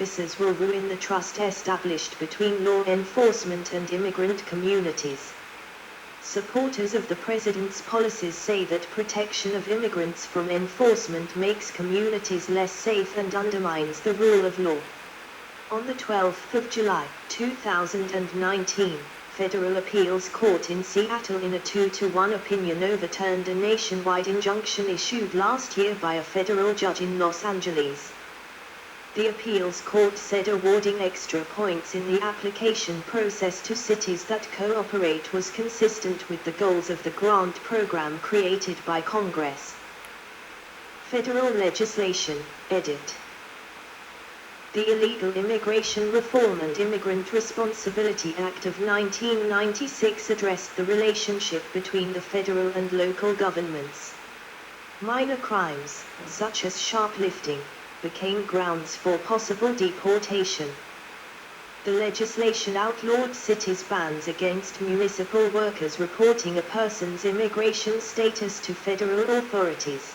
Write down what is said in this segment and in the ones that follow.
This will ruin the trust established between law enforcement and immigrant communities. Supporters of the president's policies say that protection of immigrants from enforcement makes communities less safe and undermines the rule of law. On the 12th of July, 2019, Federal Appeals Court in Seattle in a 2-1 opinion overturned a nationwide injunction issued last year by a federal judge in Los Angeles. The appeals court said awarding extra points in the application process to cities that cooperate was consistent with the goals of the grant program created by Congress. Federal legislation, edit. The Illegal Immigration Reform and Immigrant Responsibility Act of 1996 addressed the relationship between the federal and local governments. Minor crimes, such as shoplifting, became grounds for possible deportation. The legislation outlawed cities' bans against municipal workers reporting a person's immigration status to federal authorities.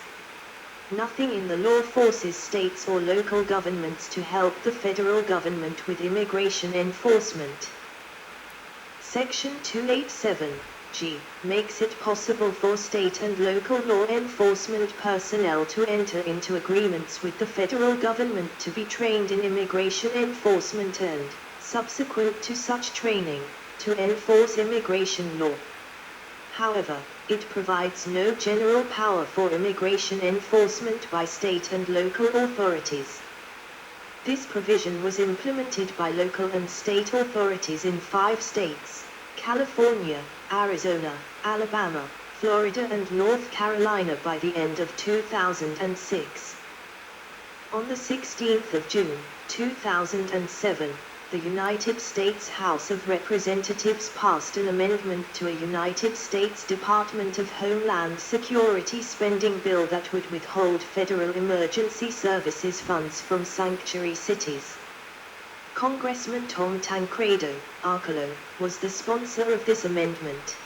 Nothing in the law forces states or local governments to help the federal government with immigration enforcement. Section 287G makes it possible for state and local law enforcement personnel to enter into agreements with the federal government to be trained in immigration enforcement and, subsequent to such training, to enforce immigration law. However, it provides no general power for immigration enforcement by state and local authorities. This provision was implemented by local and state authorities in 5 states: California, Arizona, Alabama, Florida and North Carolina by the end of 2006. On the 16th of June, 2007, the United States House of Representatives passed an amendment to a United States Department of Homeland Security spending bill that would withhold federal emergency services funds from sanctuary cities. Congressman Tom Tancredo, Arcolo, was the sponsor of this amendment.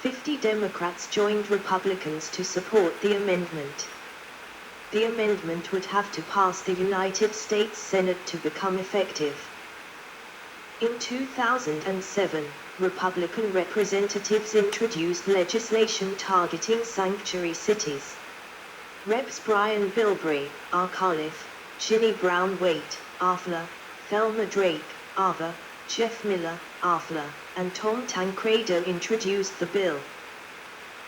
50 Democrats joined Republicans to support the amendment. The amendment would have to pass the United States Senate to become effective. In 2007, Republican representatives introduced legislation targeting sanctuary cities. Reps Brian Bilbray, Arcalif, Ginny Brown Waite, Arfla, Thelma Drake, Ava, Jeff Miller, Arfla, and Tom Tancredo introduced the bill.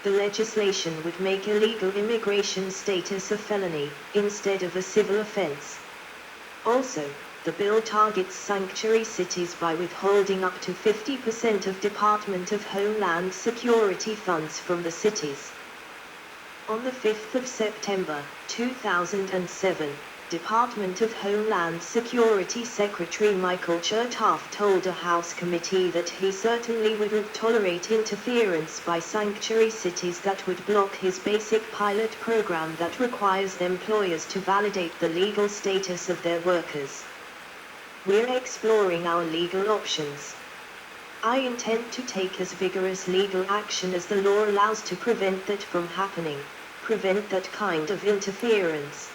The legislation would make illegal immigration status a felony, instead of a civil offense. Also, the bill targets sanctuary cities by withholding up to 50% of Department of Homeland Security funds from the cities. On the 5th of September, 2007, Department of Homeland Security Secretary Michael Chertoff told a House committee that he certainly wouldn't tolerate interference by sanctuary cities that would block his basic pilot program that requires employers to validate the legal status of their workers. We're exploring our legal options. I intend to take as vigorous legal action as the law allows to prevent that from happening, prevent that kind of interference.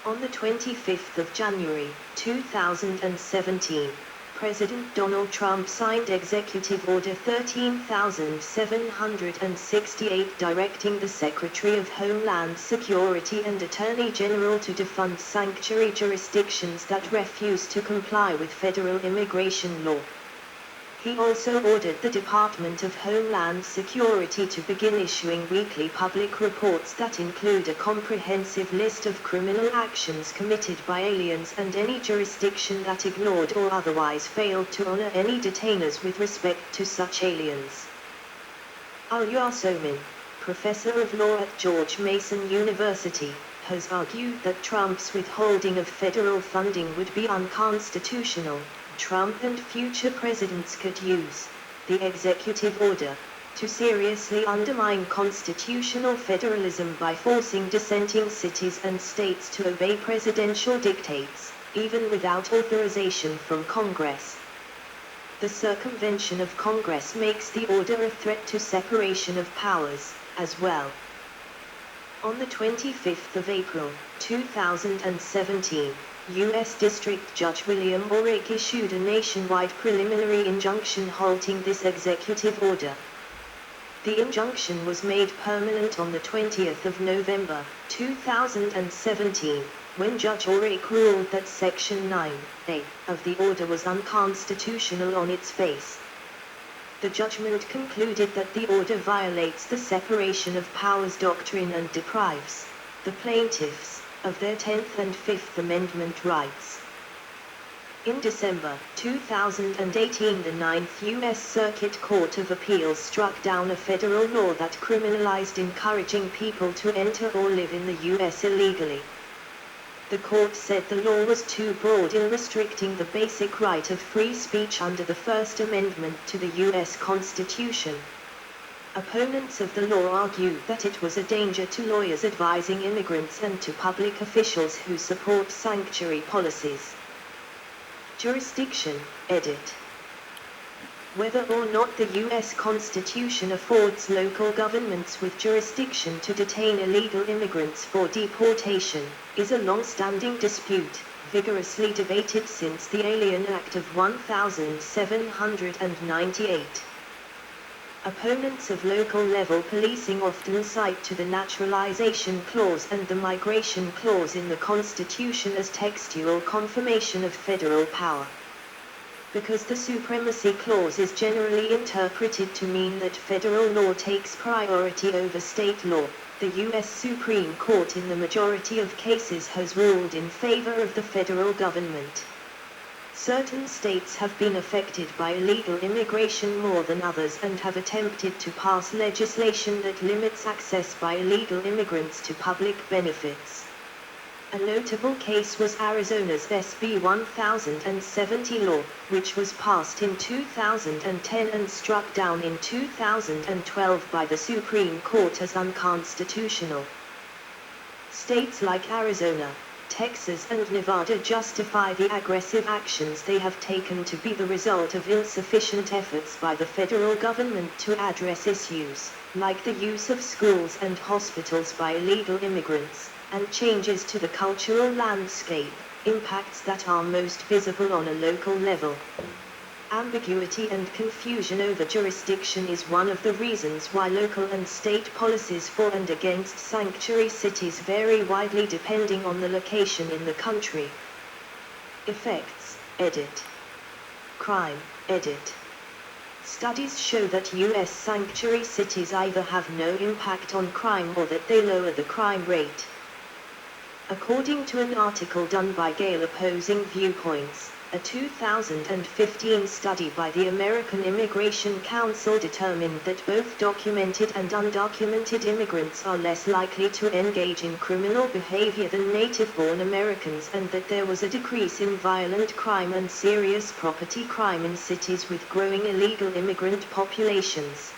On the 25th of January, 2017, President Donald Trump signed Executive Order 13,768 directing the Secretary of Homeland Security and Attorney General to defund sanctuary jurisdictions that refuse to comply with federal immigration law. He also ordered the Department of Homeland Security to begin issuing weekly public reports that include a comprehensive list of criminal actions committed by aliens and any jurisdiction that ignored or otherwise failed to honor any detainers with respect to such aliens. Al Somin, professor of law at George Mason University, has argued that Trump's withholding of federal funding would be unconstitutional. Trump and future presidents could use the executive order to seriously undermine constitutional federalism by forcing dissenting cities and states to obey presidential dictates, even without authorization from Congress. The circumvention of Congress makes the order a threat to separation of powers, as well. On the 25th of April, 2017, U.S. District Judge William Orrick issued a nationwide preliminary injunction halting this executive order. The injunction was made permanent on the 20th of November, 2017, when Judge Orrick ruled that Section 9A of the order was unconstitutional on its face. The judgment concluded that the order violates the separation of powers doctrine and deprives the plaintiffs of their 10th and 5th Amendment rights. In December 2018, the Ninth U.S. Circuit Court of Appeals struck down a federal law that criminalized encouraging people to enter or live in the U.S. illegally. The court said the law was too broad in restricting the basic right of free speech under the First Amendment to the U.S. Constitution. Opponents of the law argued that it was a danger to lawyers advising immigrants and to public officials who support sanctuary policies. Jurisdiction, edit. Whether or not the U.S. Constitution affords local governments with jurisdiction to detain illegal immigrants for deportation, is a long-standing dispute, vigorously debated since the Alien Act of 1798. Opponents of local-level policing often cite to the Naturalization Clause and the Migration Clause in the Constitution as textual confirmation of federal power. Because the Supremacy Clause is generally interpreted to mean that federal law takes priority over state law, the U.S. Supreme Court in the majority of cases has ruled in favor of the federal government. Certain states have been affected by illegal immigration more than others and have attempted to pass legislation that limits access by illegal immigrants to public benefits. A notable case was Arizona's SB 1070 law, which was passed in 2010 and struck down in 2012 by the Supreme Court as unconstitutional. States like Arizona, Texas and Nevada justify the aggressive actions they have taken to be the result of insufficient efforts by the federal government to address issues, like the use of schools and hospitals by illegal immigrants, and changes to the cultural landscape, impacts that are most visible on a local level. Ambiguity and confusion over jurisdiction is one of the reasons why local and state policies for and against sanctuary cities vary widely depending on the location in the country. Effects, edit. Crime, edit. Studies show that U.S. sanctuary cities either have no impact on crime or that they lower the crime rate. According to an article done by Gale Opposing Viewpoints, a 2015 study by the American Immigration Council determined that both documented and undocumented immigrants are less likely to engage in criminal behavior than native-born Americans and that there was a decrease in violent crime and serious property crime in cities with growing illegal immigrant populations.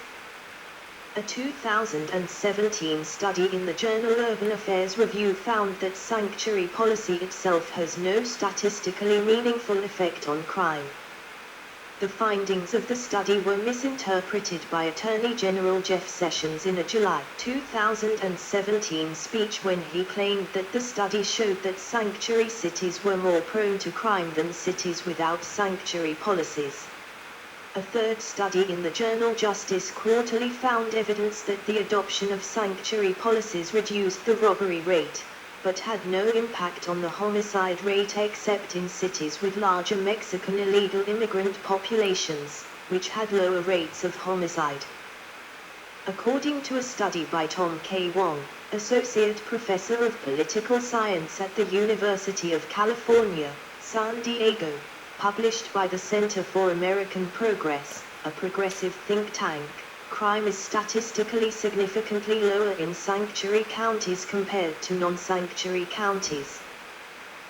A 2017 study in the journal Urban Affairs Review found that sanctuary policy itself has no statistically meaningful effect on crime. The findings of the study were misinterpreted by Attorney General Jeff Sessions in a July 2017 speech when he claimed that the study showed that sanctuary cities were more prone to crime than cities without sanctuary policies. A third study in the journal Justice Quarterly found evidence that the adoption of sanctuary policies reduced the robbery rate, but had no impact on the homicide rate except in cities with larger Mexican illegal immigrant populations, which had lower rates of homicide. According to a study by Tom K. Wong, Associate Professor of Political Science at the University of California, San Diego, published by the Center for American Progress, a progressive think tank, crime is statistically significantly lower in sanctuary counties compared to non-sanctuary counties.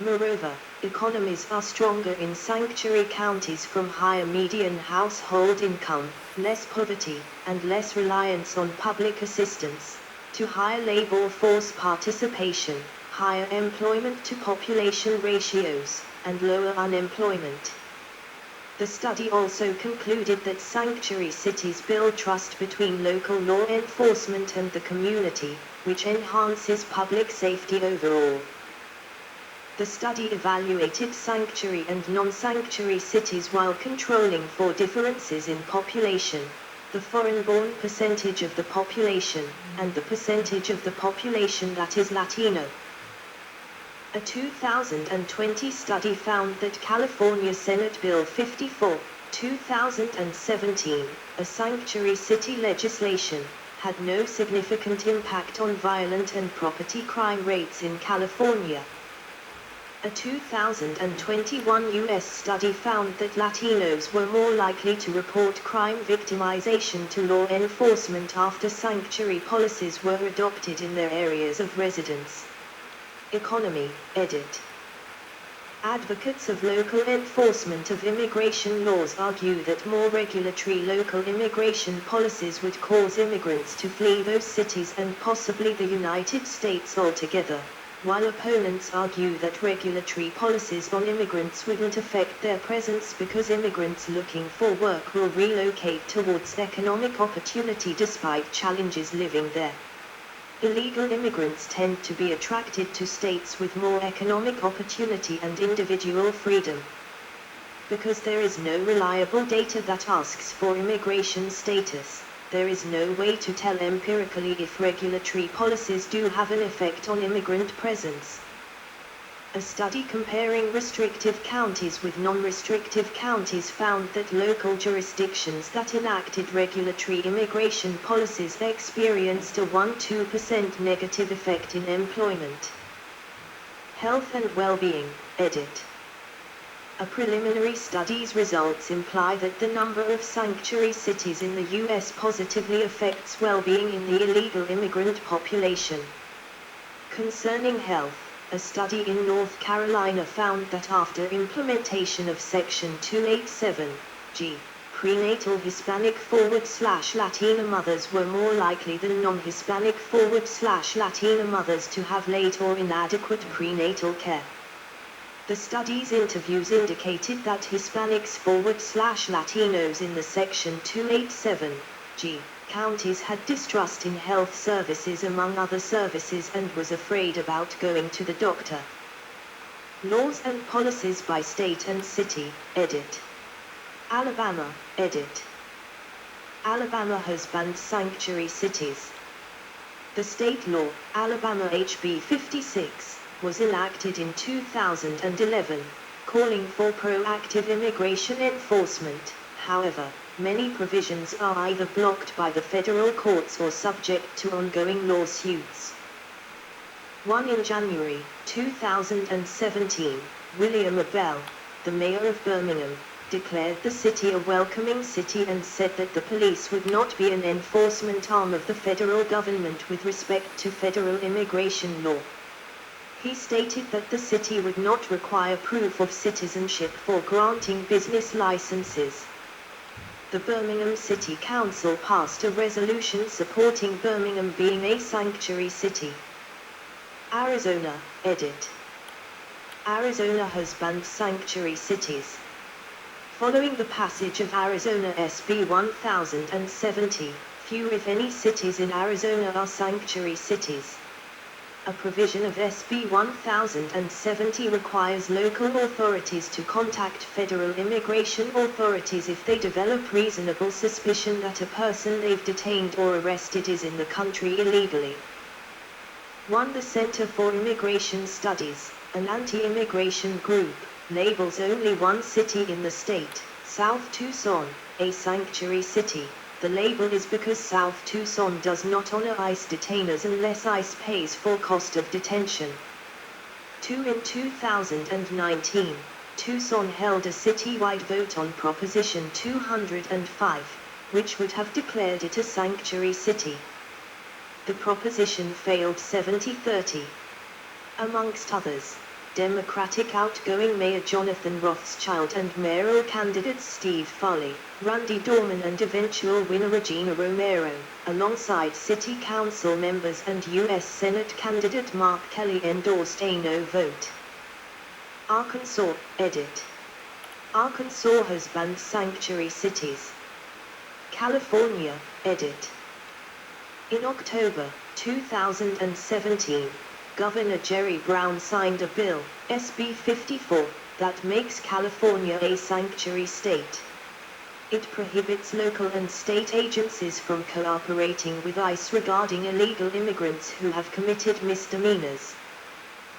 Moreover, economies are stronger in sanctuary counties from higher median household income, less poverty, and less reliance on public assistance, to higher labor force participation, higher employment to population ratios, and lower unemployment. The study also concluded that sanctuary cities build trust between local law enforcement and the community, which enhances public safety overall. The study evaluated sanctuary and non-sanctuary cities while controlling for differences in population, the foreign-born percentage of the population, and the percentage of the population that is Latino. A 2020 study found that California Senate Bill 54, 2017, a sanctuary city legislation, had no significant impact on violent and property crime rates in California. A 2021 U.S. study found that Latinos were more likely to report crime victimization to law enforcement after sanctuary policies were adopted in their areas of residence. Economy, edit. Advocates of local enforcement of immigration laws argue that more regulatory local immigration policies would cause immigrants to flee those cities and possibly the United States altogether, while opponents argue that regulatory policies on immigrants wouldn't affect their presence because immigrants looking for work will relocate towards economic opportunity despite challenges living there. Illegal immigrants tend to be attracted to states with more economic opportunity and individual freedom. Because there is no reliable data that asks for immigration status, there is no way to tell empirically if regulatory policies do have an effect on immigrant presence. A study comparing restrictive counties with non-restrictive counties found that local jurisdictions that enacted regulatory immigration policies experienced a 1–2% negative effect in employment. Health and well-being, edit. A preliminary study's results imply that the number of sanctuary cities in the U.S. positively affects well-being in the illegal immigrant population. Concerning health, a study in North Carolina found that after implementation of Section 287G, prenatal Hispanic/Latina mothers were more likely than non-Hispanic/Latina mothers to have late or inadequate prenatal care. The study's interviews indicated that Hispanics/Latinos in the Section 287G counties had distrust in health services among other services and was afraid about going to the doctor. Laws and policies by state and city, edit. Alabama, edit. Alabama has banned sanctuary cities. The state law, Alabama HB 56, was enacted in 2011, calling for proactive immigration enforcement. However, many provisions are either blocked by the federal courts or subject to ongoing lawsuits. In January 2017, William Abell, the mayor of Birmingham, declared the city a welcoming city and said that the police would not be an enforcement arm of the federal government with respect to federal immigration law. He stated that the city would not require proof of citizenship for granting business licenses. The Birmingham City Council passed a resolution supporting Birmingham being a sanctuary city. Arizona, edit. Arizona has banned sanctuary cities. Following the passage of Arizona SB 1070, few if any cities in Arizona are sanctuary cities. A provision of SB 1070 requires local authorities to contact federal immigration authorities if they develop reasonable suspicion that a person they've detained or arrested is in the country illegally. The Center for Immigration Studies, an anti-immigration group, labels only one city in the state, South Tucson, a sanctuary city. The label is because South Tucson does not honor ICE detainers unless ICE pays for cost of detention. In 2019, Tucson held a citywide vote on Proposition 205, which would have declared it a sanctuary city. The proposition failed 70-30. Amongst others, Democratic outgoing Mayor Jonathan Rothschild and mayoral candidates Steve Farley, Randy Dorman and eventual winner Regina Romero, alongside city council members and U.S. Senate candidate Mark Kelly endorsed a no vote. Arkansas, edit. Arkansas has banned sanctuary cities. California, edit. In October 2017, Governor Jerry Brown signed a bill, SB 54, that makes California a sanctuary state. It prohibits local and state agencies from cooperating with ICE regarding illegal immigrants who have committed misdemeanors.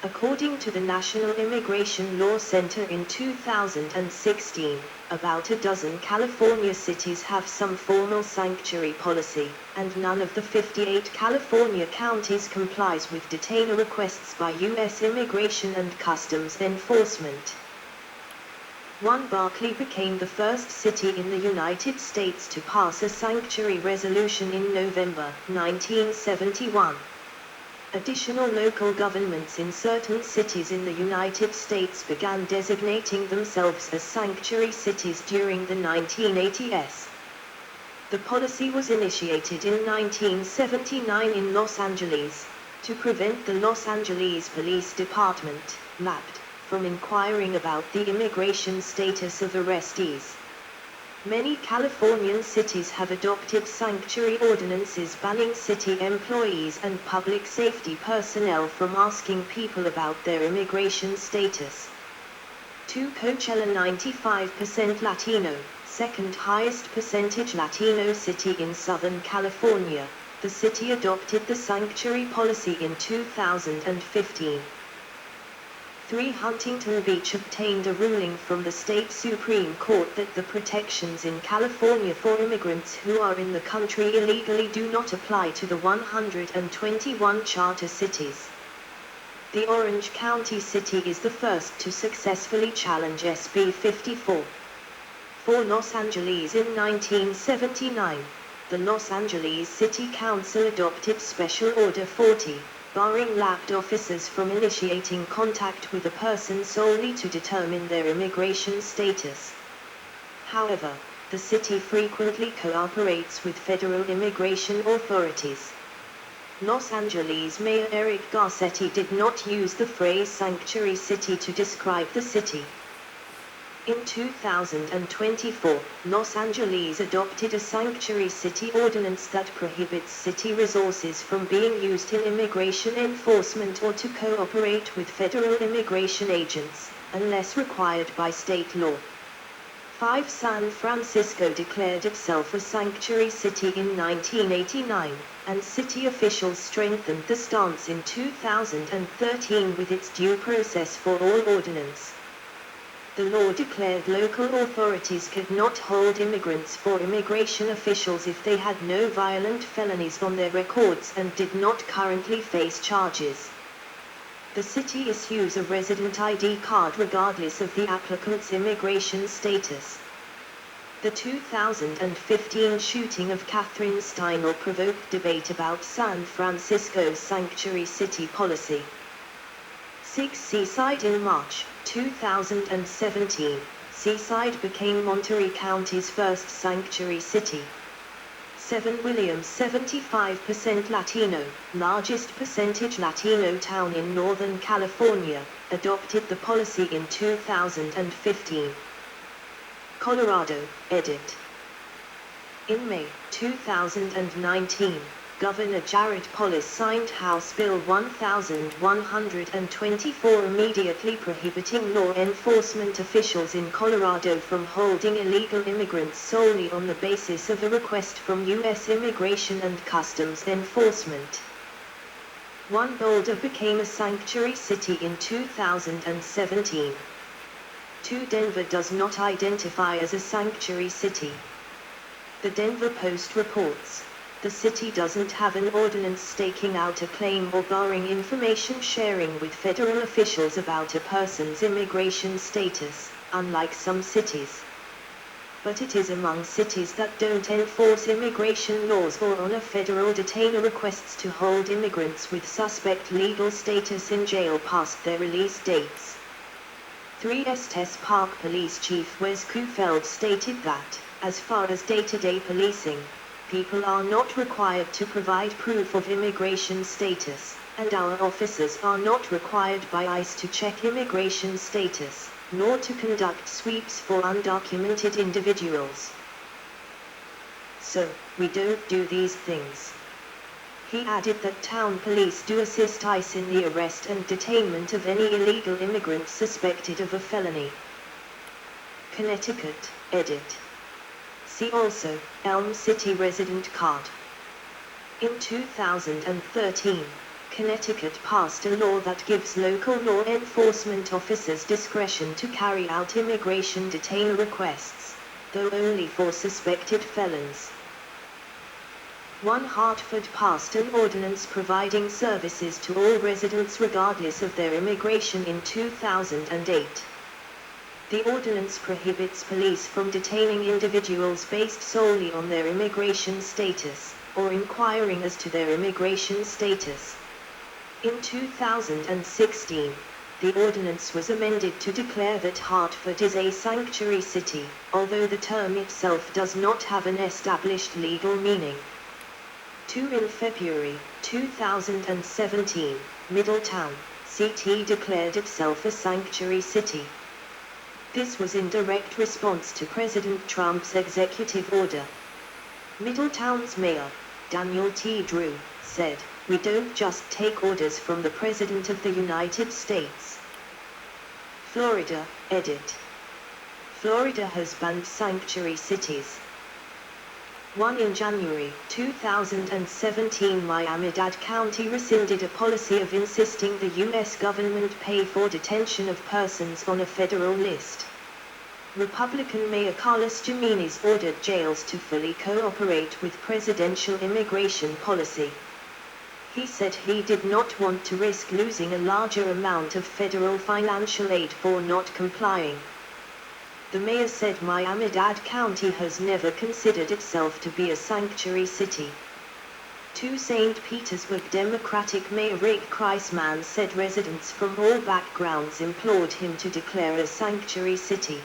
According to the National Immigration Law Center in 2016, about a dozen California cities have some formal sanctuary policy, and none of the 58 California counties complies with detainer requests by U.S. Immigration and Customs Enforcement. Berkeley became the first city in the United States to pass a sanctuary resolution in November 1971. Additional local governments in certain cities in the United States began designating themselves as sanctuary cities during the 1980s. The policy was initiated in 1979 in Los Angeles, to prevent the Los Angeles Police Department, LAPD, from inquiring about the immigration status of arrestees. Many Californian cities have adopted sanctuary ordinances banning city employees and public safety personnel from asking people about their immigration status. Coachella 95% Latino, second highest percentage Latino city in Southern California, the city adopted the sanctuary policy in 2015. Huntington Beach obtained a ruling from the state Supreme Court that the protections in California for immigrants who are in the country illegally do not apply to the 121 charter cities. The Orange County city is the first to successfully challenge SB 54. For Los Angeles in 1979, the Los Angeles City Council adopted Special Order 40. Barring LAPD officers from initiating contact with a person solely to determine their immigration status. However, the city frequently cooperates with federal immigration authorities. Los Angeles Mayor Eric Garcetti did not use the phrase sanctuary city to describe the city. In 2024, Los Angeles adopted a sanctuary city ordinance that prohibits city resources from being used in immigration enforcement or to cooperate with federal immigration agents, unless required by state law. San Francisco declared itself a sanctuary city in 1989, and city officials strengthened the stance in 2013 with its due process for all ordinance. The law declared local authorities could not hold immigrants for immigration officials if they had no violent felonies on their records and did not currently face charges. The city issues a resident ID card regardless of the applicant's immigration status. The 2015 shooting of Catherine Steinle provoked debate about San Francisco's sanctuary city policy. Seaside in March 2017, Seaside became Monterey County's first sanctuary city. Williams 75% Latino, largest percentage Latino town in Northern California, adopted the policy in 2015. Colorado, edit. In May 2019, Governor Jared Polis signed House Bill 1124 immediately prohibiting law enforcement officials in Colorado from holding illegal immigrants solely on the basis of a request from U.S. Immigration and Customs Enforcement. Boulder became a sanctuary city in 2017. Denver does not identify as a sanctuary city. The Denver Post reports, the city doesn't have an ordinance staking out a claim or barring information sharing with federal officials about a person's immigration status, unlike some cities. But it is among cities that don't enforce immigration laws or honor federal detainer requests to hold immigrants with suspect legal status in jail past their release dates. Estes Park Police Chief Wes Kufeld stated that, as far as day-to-day policing, people are not required to provide proof of immigration status, and our officers are not required by ICE to check immigration status, nor to conduct sweeps for undocumented individuals. So, we don't do these things. He added that town police do assist ICE in the arrest and detainment of any illegal immigrants suspected of a felony. Connecticut, edit. See also, Elm City resident card. In 2013, Connecticut passed a law that gives local law enforcement officers discretion to carry out immigration detainer requests, though only for suspected felons. 1. Hartford passed an ordinance providing services to all residents regardless of their immigration in 2008. The ordinance prohibits police from detaining individuals based solely on their immigration status, or inquiring as to their immigration status. In 2016, the ordinance was amended to declare that Hartford is a sanctuary city, although the term itself does not have an established legal meaning. 2. In February 2017, Middletown, CT declared itself a sanctuary city. This was in direct response to President Trump's executive order. Middletown's mayor, Daniel T. Drew, said, "We don't just take orders from the President of the United States." Florida, edit. Florida has banned sanctuary cities. 1. In January 2017, Miami-Dade County rescinded a policy of insisting the U.S. government pay for detention of persons on a federal list. Republican Mayor Carlos Gimenez ordered jails to fully cooperate with presidential immigration policy. He said he did not want to risk losing a larger amount of federal financial aid for not complying. The mayor said Miami-Dade County has never considered itself to be a sanctuary city. 2. St. Petersburg Democratic Mayor Rick Kreisman said residents from all backgrounds implored him to declare a sanctuary city.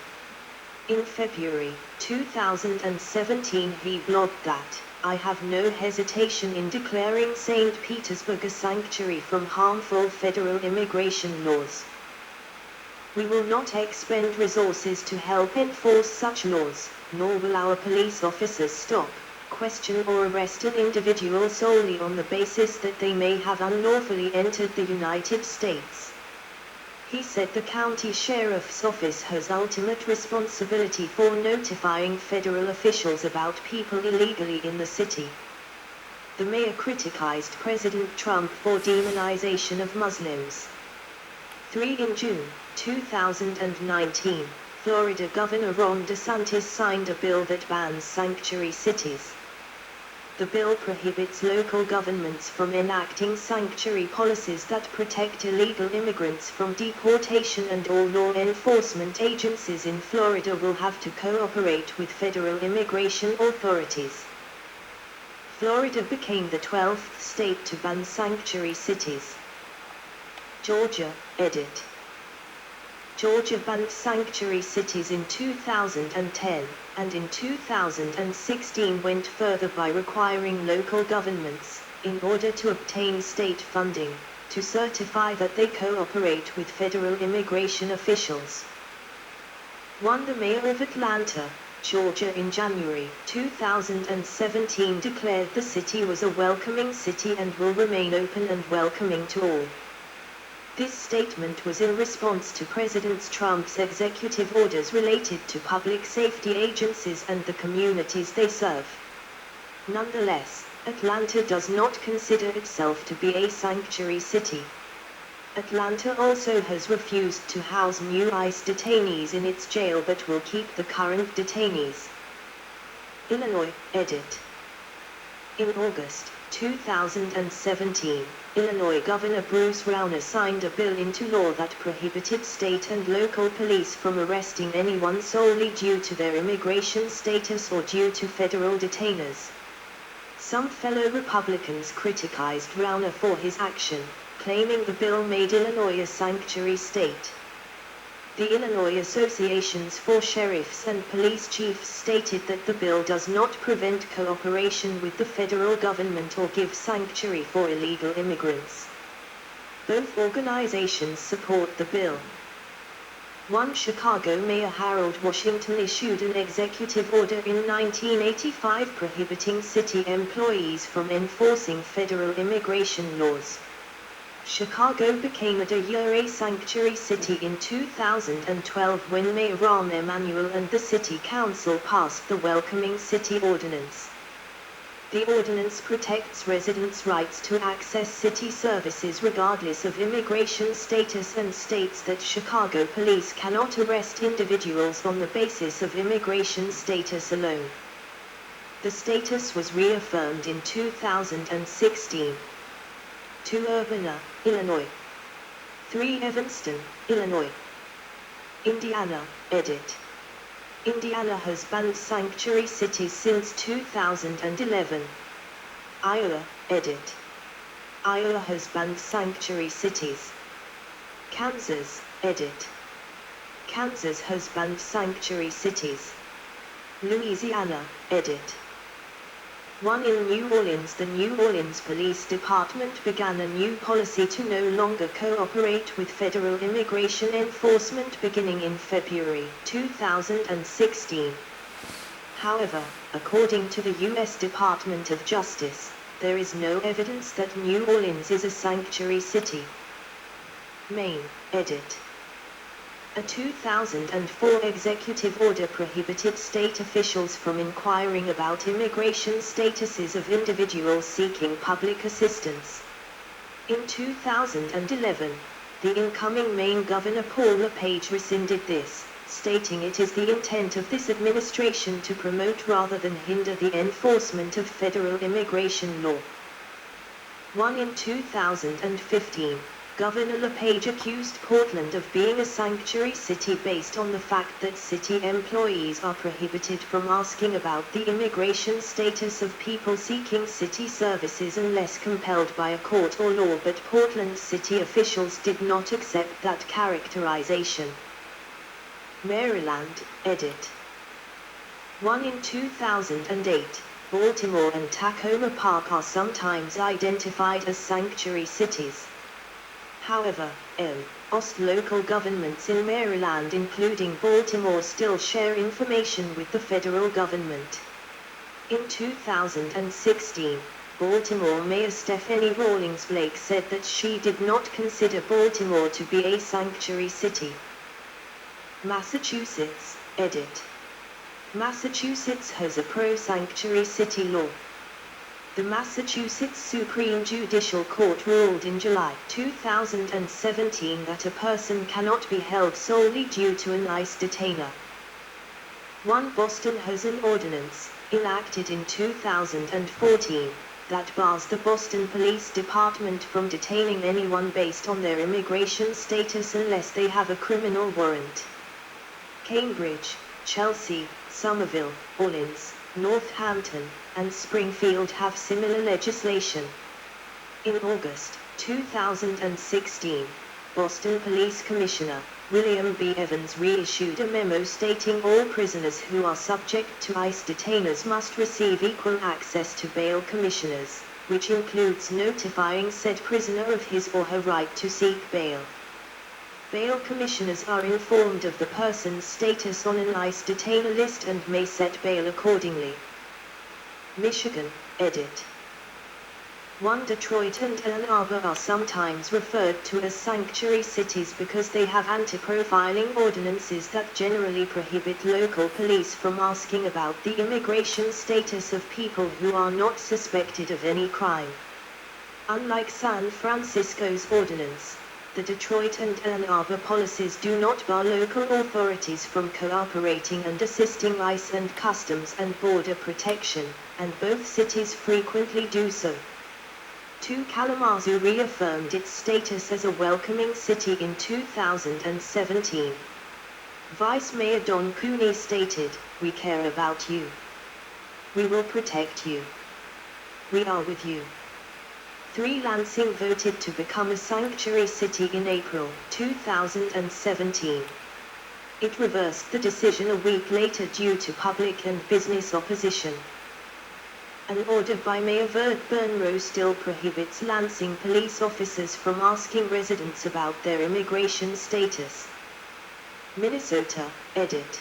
In February 2017, he blogged that, "I have no hesitation in declaring St. Petersburg a sanctuary from harmful federal immigration laws. We will not expend resources to help enforce such laws, nor will our police officers stop, question or arrest an individual solely on the basis that they may have unlawfully entered the United States." He said the county sheriff's office has ultimate responsibility for notifying federal officials about people illegally in the city. The mayor criticized President Trump for demonization of Muslims. 3. In June 2019, Florida Governor Ron DeSantis signed a bill that bans sanctuary cities. The bill prohibits local governments from enacting sanctuary policies that protect illegal immigrants from deportation, and all law enforcement agencies in Florida will have to cooperate with federal immigration authorities. Florida became the 12th state to ban sanctuary cities. Georgia, edit. Georgia banned sanctuary cities in 2010, and in 2016 went further by requiring local governments, in order to obtain state funding, to certify that they cooperate with federal immigration officials. 1. The mayor of Atlanta, Georgia, in January 2017 declared the city was a welcoming city and will remain open and welcoming to all. This statement was in response to President Trump's executive orders related to public safety agencies and the communities they serve. Nonetheless, Atlanta does not consider itself to be a sanctuary city. Atlanta also has refused to house new ICE detainees in its jail but will keep the current detainees. Illinois, edit. In August 2017, Illinois Governor Bruce Rauner signed a bill into law that prohibited state and local police from arresting anyone solely due to their immigration status or due to federal detainers. Some fellow Republicans criticized Rauner for his action, claiming the bill made Illinois a sanctuary state. The Illinois Associations for Sheriffs and Police Chiefs stated that the bill does not prevent cooperation with the federal government or give sanctuary for illegal immigrants. Both organizations support the bill. 1. Chicago Mayor Harold Washington issued an executive order in 1985 prohibiting city employees from enforcing federal immigration laws. Chicago became a de jure sanctuary city in 2012 when Mayor Rahm Emanuel and the City Council passed the Welcoming City Ordinance. The ordinance protects residents' rights to access city services regardless of immigration status and states that Chicago police cannot arrest individuals on the basis of immigration status alone. The status was reaffirmed in 2016. 2. Urbana, Illinois. 3. Evanston, Illinois. Indiana, edit. Indiana has banned sanctuary cities since 2011. Iowa, edit. Iowa has banned sanctuary cities. Kansas, edit. Kansas has banned sanctuary cities. Louisiana, edit. 1. In New Orleans, the New Orleans Police Department began a new policy to no longer cooperate with federal immigration enforcement beginning in February 2016. However, according to the U.S. Department of Justice, there is no evidence that New Orleans is a sanctuary city. Maine, edit. A 2004 executive order prohibited state officials from inquiring about immigration statuses of individuals seeking public assistance. In 2011, the incoming Maine Governor Paul LePage rescinded this, stating it is the intent of this administration to promote rather than hinder the enforcement of federal immigration law. 1. In 2015, Governor LePage accused Portland of being a sanctuary city based on the fact that city employees are prohibited from asking about the immigration status of people seeking city services unless compelled by a court or law, but Portland city officials did not accept that characterization. Maryland, edit. 1. In 2008, Baltimore and Tacoma Park are sometimes identified as sanctuary cities. However, most local governments in Maryland including Baltimore still share information with the federal government. In 2016, Baltimore Mayor Stephanie Rawlings Blake said that she did not consider Baltimore to be a sanctuary city. Massachusetts, edit. Massachusetts has a pro-sanctuary city law. The Massachusetts Supreme Judicial Court ruled in July 2017 that a person cannot be held solely due to an ICE detainer. 1. Boston has an ordinance, enacted in 2014, that bars the Boston Police Department from detaining anyone based on their immigration status unless they have a criminal warrant. Cambridge, Chelsea, Somerville, Orleans, Northampton, and Springfield have similar legislation. In August 2016, Boston Police Commissioner William B. Evans reissued a memo stating all prisoners who are subject to ICE detainers must receive equal access to bail commissioners, which includes notifying said prisoner of his or her right to seek bail. Bail commissioners are informed of the person's status on an ICE detainer list and may set bail accordingly. Michigan, edit. 1. Detroit and Ann Arbor are sometimes referred to as sanctuary cities because they have anti-profiling ordinances that generally prohibit local police from asking about the immigration status of people who are not suspected of any crime. Unlike San Francisco's ordinance, the Detroit and Ann Arbor policies do not bar local authorities from cooperating and assisting ICE and Customs and Border Protection, and both cities frequently do so. 2. Kalamazoo reaffirmed its status as a welcoming city in 2017. Vice Mayor Don Cooney stated, "We care about you. We will protect you. We are with you." 3. Lansing voted to become a sanctuary city in April 2017. It reversed the decision a week later due to public and business opposition. An order by Mayor Vert Bernroe still prohibits Lansing police officers from asking residents about their immigration status. Minnesota, edit.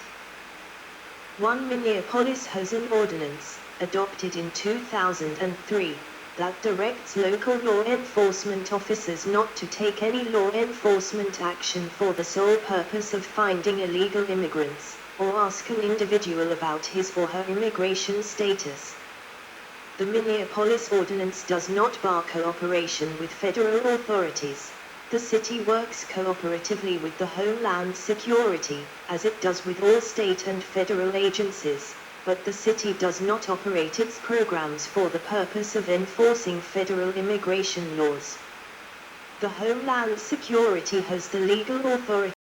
1. Minneapolis has an ordinance, adopted in 2003, that directs local law enforcement officers not to take any law enforcement action for the sole purpose of finding illegal immigrants, or ask an individual about his or her immigration status. The Minneapolis ordinance does not bar cooperation with federal authorities. The city works cooperatively with the Homeland Security, as it does with all state and federal agencies, but the city does not operate its programs for the purpose of enforcing federal immigration laws. The Homeland Security has the legal authority